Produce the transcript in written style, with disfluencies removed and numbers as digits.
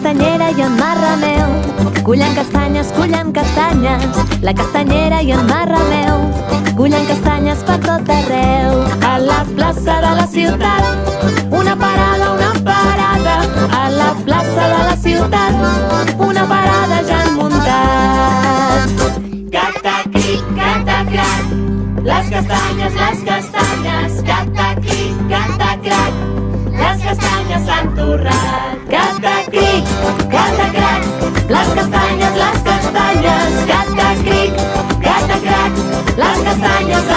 castanyera i en Marrameu cullen castanyes, la castanyera i en Marrameu cullen castanyes per tot arreu. A la plaça de la ciutat, una parada, a la plaça de la ciutat, una parada ja han muntat. Catacric, catacrac, les castanyes, catacric, catacrac, les castanyes s'han torrat. Catacric, catacrac, les castanyes, catacric, catacrac, les castanyes